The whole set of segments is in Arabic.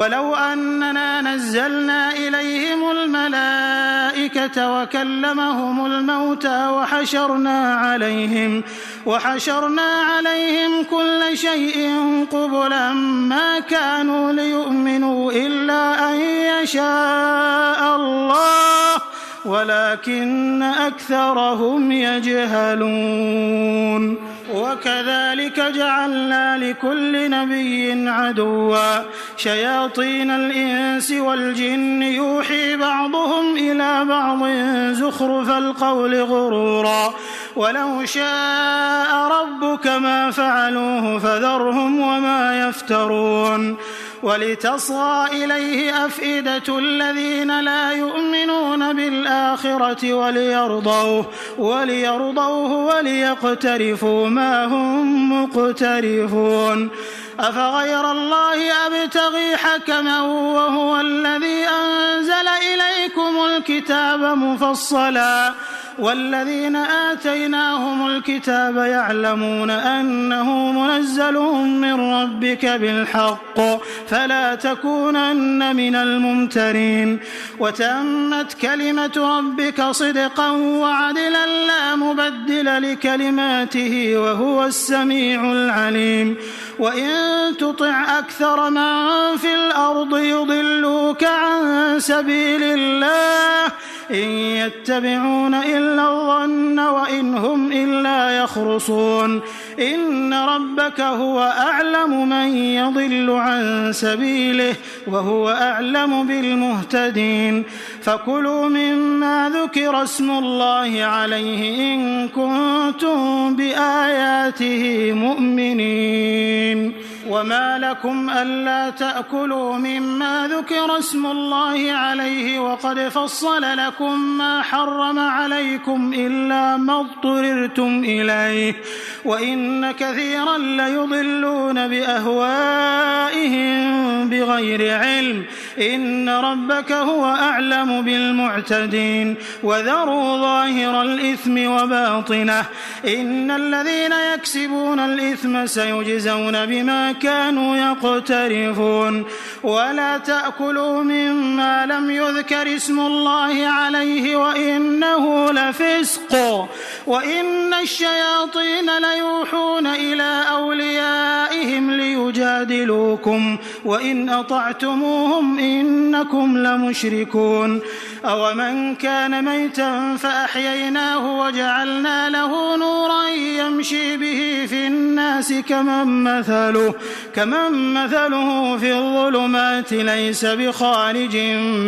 ولو أننا نزلنا إليهم الملائكة وكلمهم الموتى وحشرنا عليهم كل شيء قبلا ما كانوا ليؤمنوا إلا أن يشاء الله ولكن أكثرهم يجهلون. وكذلك جعلنا لكل نبي عدوا شياطين الإنس والجن يوحي بعضهم إلى بعض زخرف القول غرورا ولو شاء ربك ما فعلوه فذرهم وما يفترون. ولتصغى إليه أفئدة الذين لا يؤمنون بالآخرة وليرضوه وليقترفوا ما هم مقترفون. أفغير الله أبتغي حكما وهو الذي أنزل إليكم الكتاب مفصلا والذين آتيناهم الكتاب يعلمون أنه منزل من ربك بالحق فلا تكونن من الممترين. وتمت كلمة ربك صدقا وعدلا لا مبدل لكلماته وهو السميع العليم. وإن تطع أكثر من في الأرض يضلوك عن سبيل الله إن يتبعون إلا الظن وإن هم إلا يخرصون. إن ربك هو أعلم من يضل عن سبيله وهو أعلم بالمهتدين. فكلوا مما ذكر اسم الله عليه إن كنتم بآياته مؤمنين. وما لكم ألا تأكلوا مما ذكر اسم الله عليه وقد فصل لكم ما حرم عليكم إلا ما اضطررتم إليه وإن كثيرا ليضلون بأهوائهم بغير علم. إن ربك هو أعلم بالمعتدين. وذروا ظاهر الإثم وباطنه إن الذين يكسبون الإثم سيجزون بما كانوا يقترفون. ولا تأكلوا مما لم يذكر اسم الله عليه وإنه لفسق وإن الشياطين ليوحون إلى أوليائهم ليجادلوكم وإن أطعتموهم إنكم لمشركون. أومن كان ميتا فأحييناه وجعلنا له نورا يمشي به في الناس كمن مثله في الظلمات ليس بخارج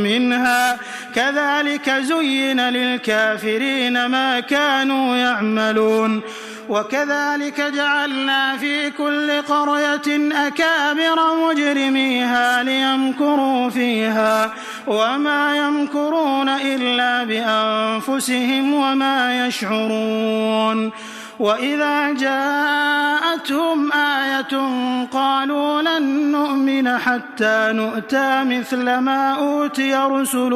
منها كذلك زين للكافرين ما كانوا يعملون. وكذلك جعلنا في كل قرية أكابر مجرميها ليمكروا فيها وما يمكرون إلا بأنفسهم وما يشعرون. وإذا جاءتهم آية قالوا لن نؤمن حتى نؤتى مثل ما أوتي رسل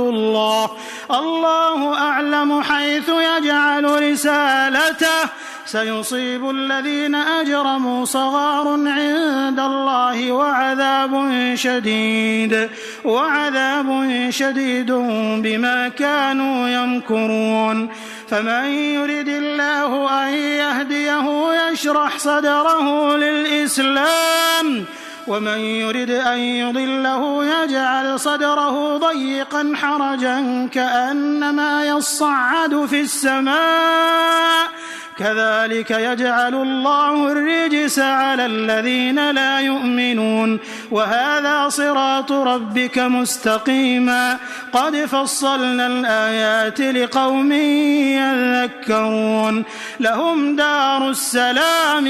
الله أعلم حيث يجعل رسالته سيصيب الذين أجرموا صغار عند الله وعذاب شديد بما كانوا يمكرون. فمن يرد الله أن يهديه يشرح صدره للإسلام ومن يرد أن يضله يجعل صدره ضيقا حرجا كأنما يصعد في السماء كذلك يجعل الله الرجس على الذين لا يؤمنون. وهذا صراط ربك مستقيما قد فصلنا الآيات لقوم يذكرون. لهم دار السلام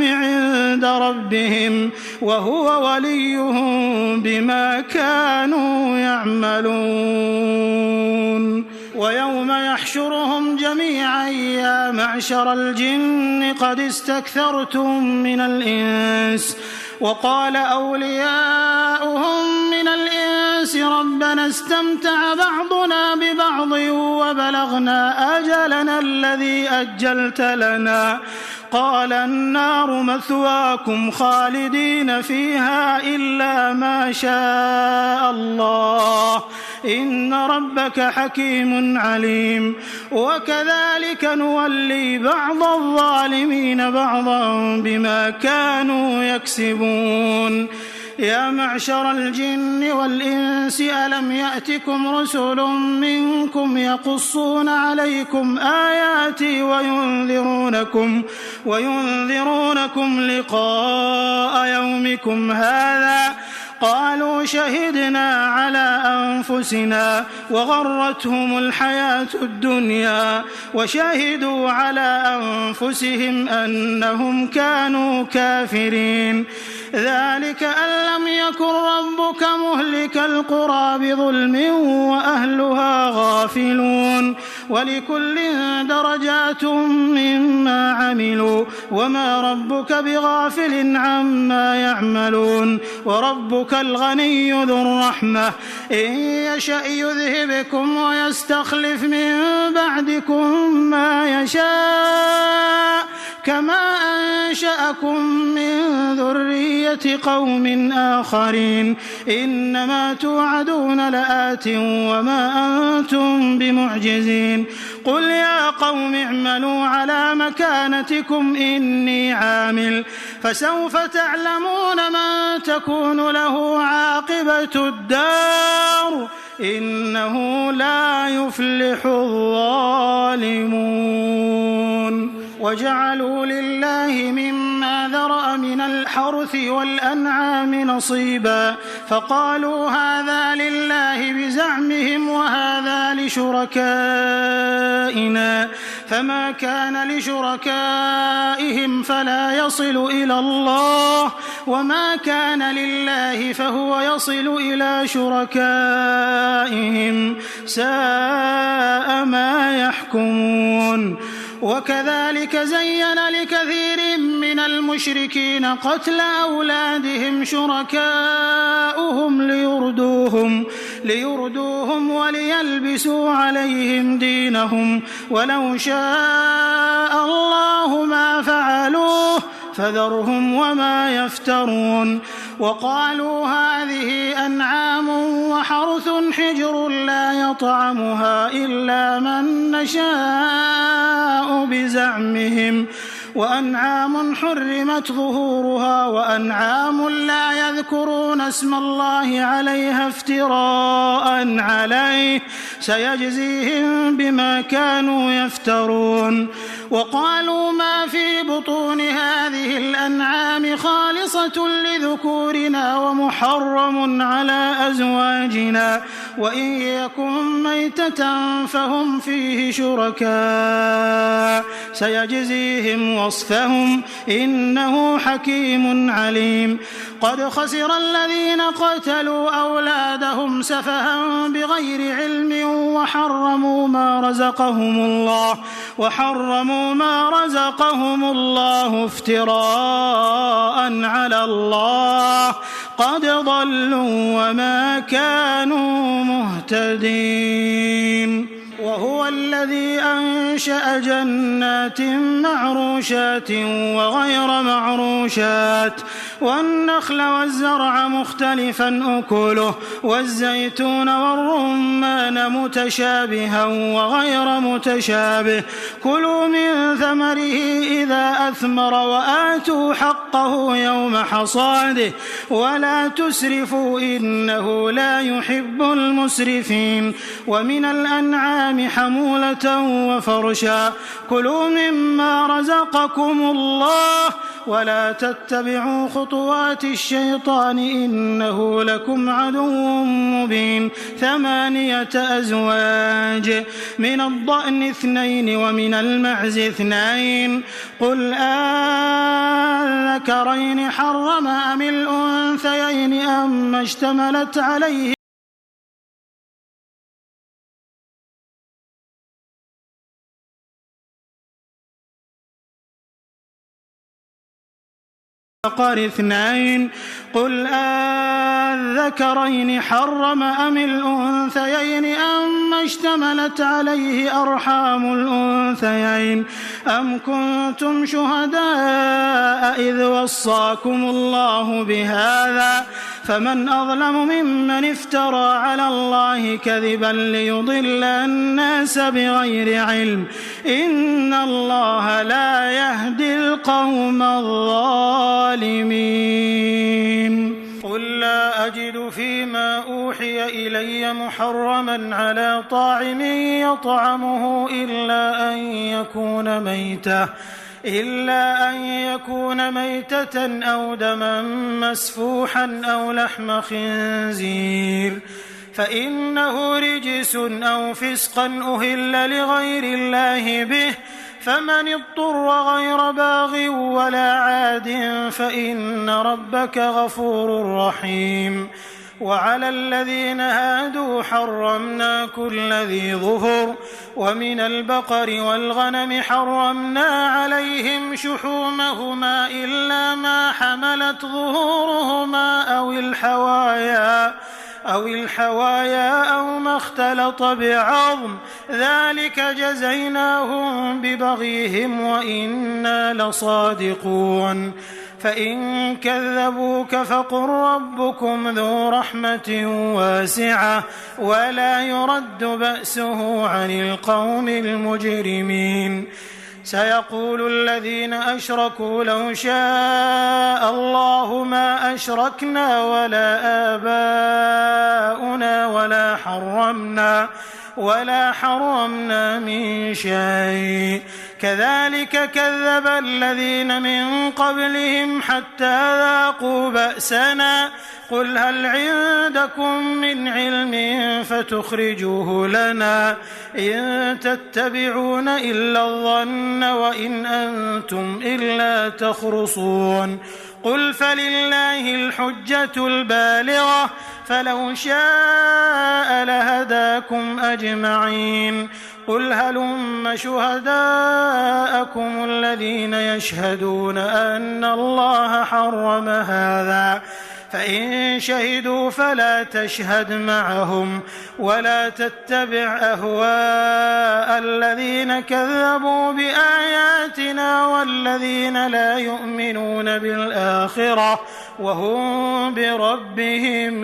عند ربهم وهو وليهم بما كانوا يعملون. ويوم يحشرهم جميعا يا معشر الجن قد استكثرتم من الإنس وقال أولياؤهم من الإنس ربنا استمتع بعضنا ببعض وبلغنا أجلنا الذي أجلت لنا قال النار مثواكم خالدين فيها إلا ما شاء الله إن ربك حكيم عليم. وكذلك نولي بعض الظالمين بعضا بما كانوا يكسبون. يا معشر الجن والإنس ألم يأتكم رسل منكم يقصون عليكم آياتي وينذرونكم لقاء يومكم هذا؟ قالوا شهدنا على أنفسنا وغرتهم الحياة الدنيا وشهدوا على أنفسهم أنهم كانوا كافرين. ذلك أن لم يكن ربك مهلك القرى بظلم وأهلها غافلون. ولكل درجات مما عملوا وما ربك بغافل عما يعملون. وربك الغني ذو الرحمة إن يشأ يذهبكم ويستخلف من بعدكم ما يشاء كما أنشأكم من ذرية قوم آخرين. إنما توعدون لآت وما أنتم بمعجزين. قل يا قوم اعملوا على مكانتكم إني عامل فسوف تعلمون من تكون له عاقبة الدار إنه لا يفلح الظالمون. وجعلوا لله مما ذرأ من الحرث والأنعام نصيبا فقالوا هذا لله بزعمهم وهذا لشركائنا فما كان لشركائهم فلا يصل إلى الله وما كان لله فهو يصل إلى شركائهم ساء ما يحكمون. وكذلك زين لكثير من المشركين قتل أولادهم شركاؤهم ليردوهم وليلبسوا عليهم دينهم ولو شاء الله ما فعلوه فذرهم وما يفترون. وقالوا هذه أنعام وحرث حجر لا يطعمها إلا من نشاء بزعمهم وأنعام حرمت ظهورها وأنعام لا يذكرون اسم الله عليها افتراء عليه سيجزيهم بما كانوا يفترون. وقالوا ما في بطون هذه الأنعام خالصة لذكورنا ومحرم على أزواجنا وإن يكن ميتة فهم فيه شركاء سيجزيهم وصفهم إنه حكيم عليم. قد خسر الذين قتلوا أولادهم سفها بغير علم وحرموا ما رزقهم الله افتراء على الله قد ضلوا وما كانوا مهتدين. وهو الذي أنشأ جنات معروشات وغير معروشات والنخل والزرع مختلفا أكله والزيتون والرمان متشابها وغير متشابه كلوا من ثمره إذا أثمر وآتوا حقه يوم حصاده ولا تسرفوا إنه لا يحب المسرفين. ومن الأنعام حمولة وفرشا كلوا مما رزقكم الله ولا تتبعوا خطوات الشيطان إنه لكم عدو مبين. 8 أزواج من الضأن 2 ومن المعز 2 قل أذكرين حرم أم الأنثيين أم اشتملت عليه الذكر 2 قل الذكرين حرم أم الأنثيين أما اشتملت عليه أرحام الأنثيين أم كنتم شهداء إذ وصاكم الله بهذا فمن أظلم ممن افترى على الله كذبا ليضل الناس بغير علم إن الله لا يهدي القوم الظالمين. قل لا أجد فيما أوحي إلي محرما على طاعم يطعمه إلا أن يكون ميتة أو دما مسفوحا أو لحم خنزير فإنه رجس أو فسقا أهل لغير الله به فمن اضطر غير باغ ولا عاد فإن ربك غفور رحيم. وعلى الذين هادوا حرمنا كل ذي ظفر ومن البقر والغنم حرمنا عليهم شحومهما إلا ما حملت ظهورهما أو الحوايا أو ما اختلط بعظم ذلك جزيناهم ببغيهم وإنا لصادقون. فإن كذبوك فقل ربكم ذو رحمة واسعة ولا يرد بأسه عن القوم المجرمين. سيقول الذين أشركوا لو شاء الله ما أشركنا ولا آباؤنا ولا حرمنا من شيء كذلك كذب الذين من قبلهم حتى ذاقوا بأسنا قل هل عندكم من علم فتخرجوه لنا إن تتبعون إلا الظن وإن أنتم إلا تخرصون. قل فلله الحجة البالغة فلو شاء لهداكم أجمعين. قل هلم شهداءكم الذين يشهدون أن الله حرم هذا فإن شهدوا فلا تشهد معهم ولا تتبع أهواء الذين كذبوا بآياتنا والذين لا يؤمنون بالآخرة وهم بربهم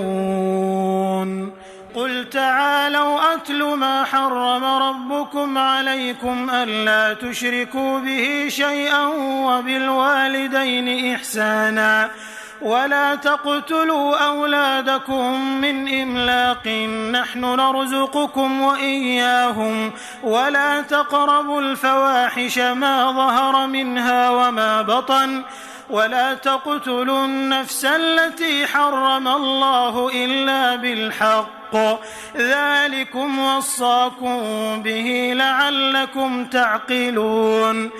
يعدلون. قل تعالوا أتل ما حرم ربكم عليكم ألا تشركوا به شيئا وبالوالدين إحسانا ولا تقتلوا أولادكم من إملاق نحن نرزقكم وإياهم ولا تقربوا الفواحش ما ظهر منها وما بطن ولا تقتلوا النفس التي حرم الله إلا بالحق ذلكم وصاكم به لعلكم تعقلون.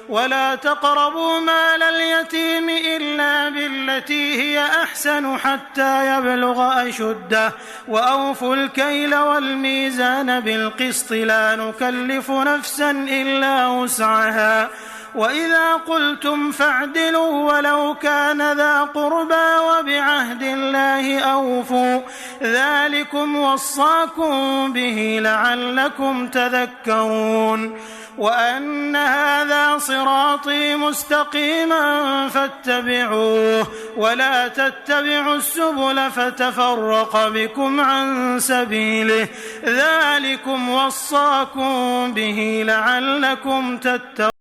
ولا تقربوا مال اليتيم إلا بالتي هي أحسن حتى يبلغ أشده وأوفوا الكيل والميزان بالقسط لا نكلف نفسا إلا وسعها وإذا قلتم فاعدلوا ولو كان ذا قربى وبعهد الله أوفوا ذلكم وصاكم به لعلكم تذكرون. وأن هذا صراطي مستقيما فاتبعوه ولا تتبعوا السبل فتفرق بكم عن سبيله ذلكم وصاكم به لعلكم تتقون.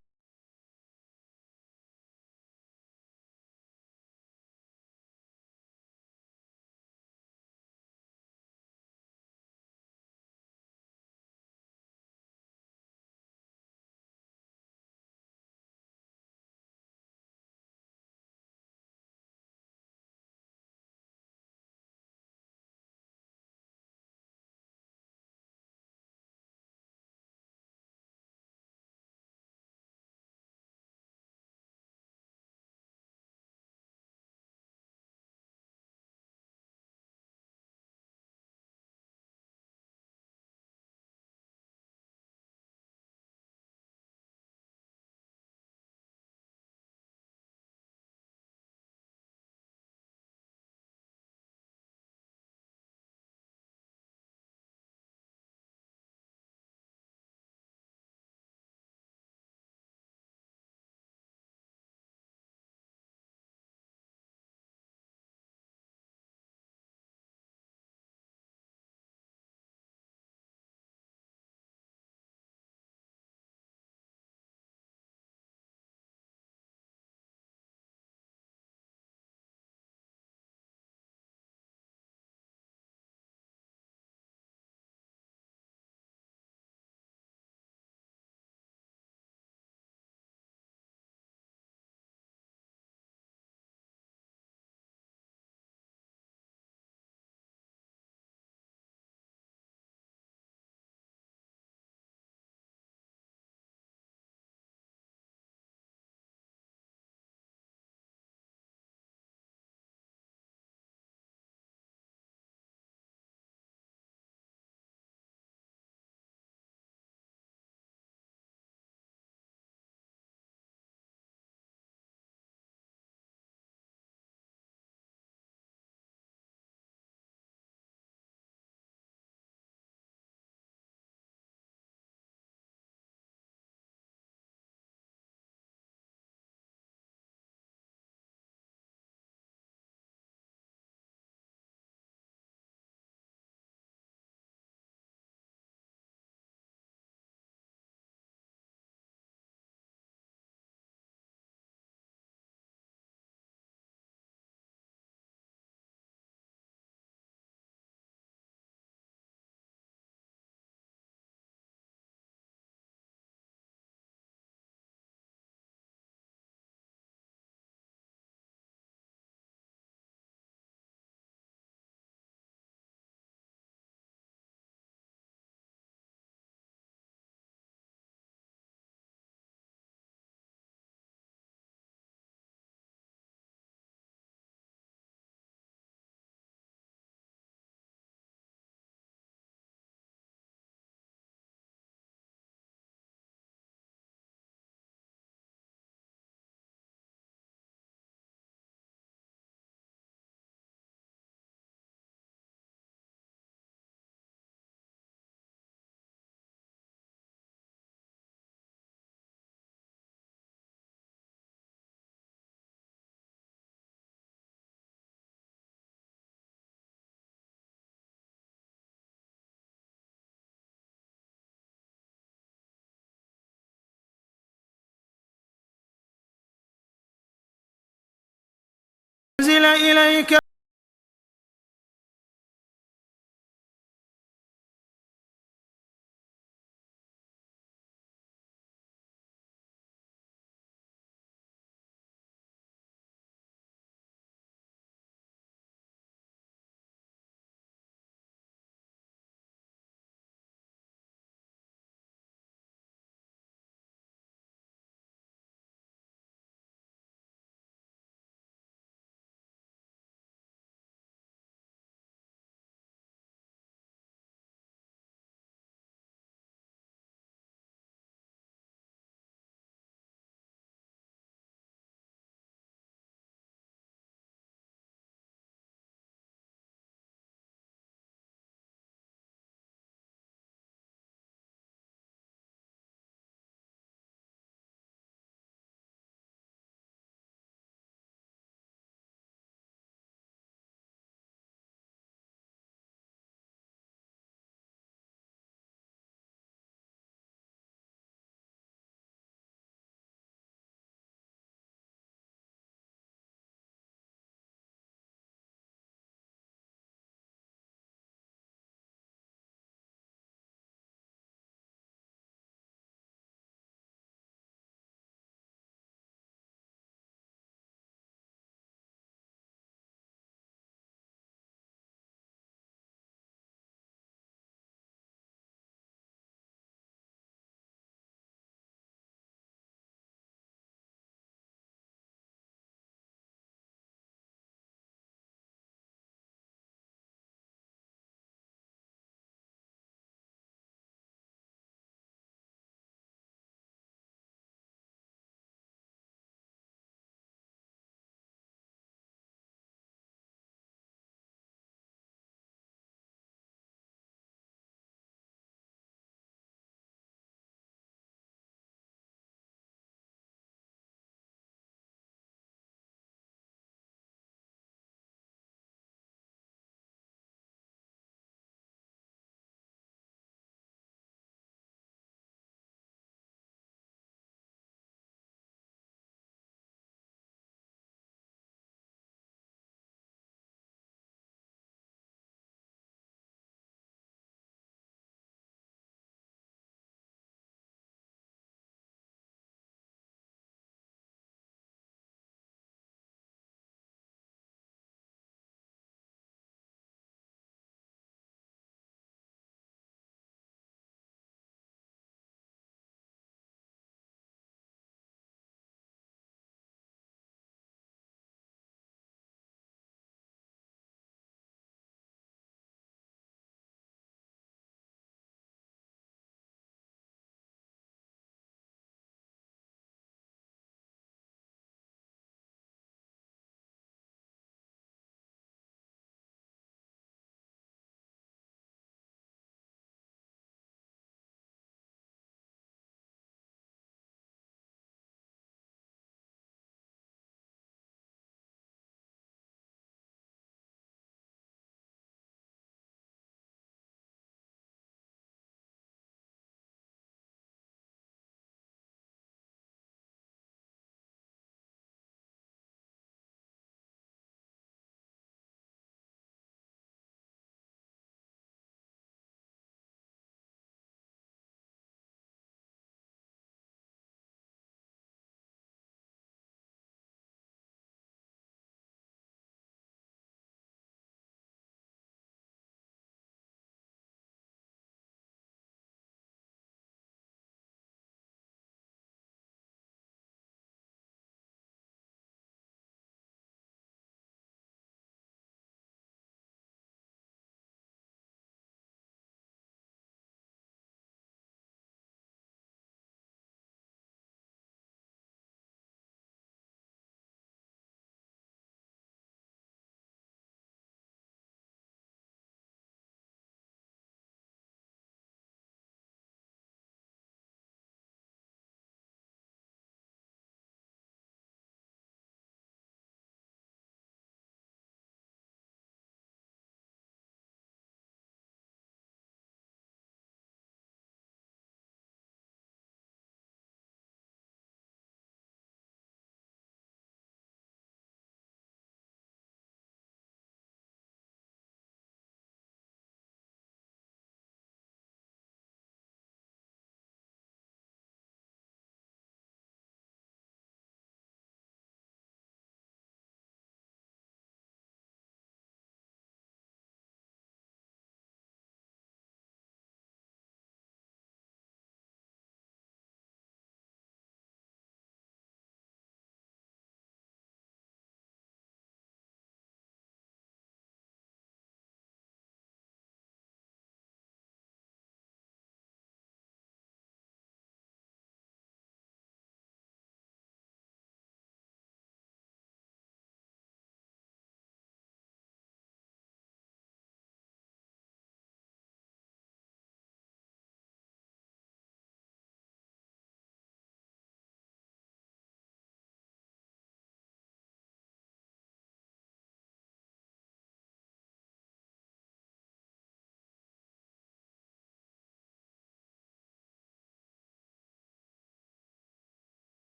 أوحي إليك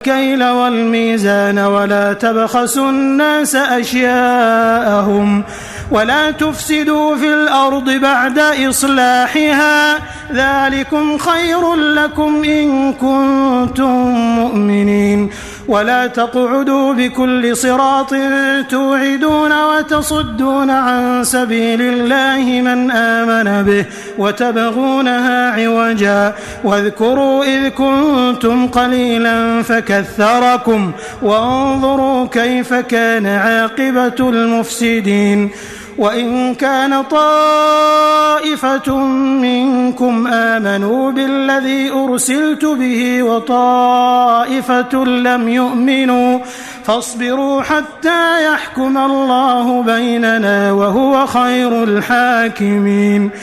الكيل والميزان ولا تبخسوا الناس أشياءهم ولا تفسدوا في الأرض بعد إصلاحها ذلكم خير لكم إن كنتم مؤمنين ولا تقعدوا بكل صراط توعدون وتصدون عن سبيل الله من آمن به وتبغونها عوجا واذكروا إذ كنتم قليلا فكثركم وانظروا كيف كان عاقبة المفسدين وإن كان طائفة منكم آمنوا بالذي أرسلت به وطائفة لم يؤمنوا فاصبروا حتى يحكم الله بيننا وهو خير الحاكمين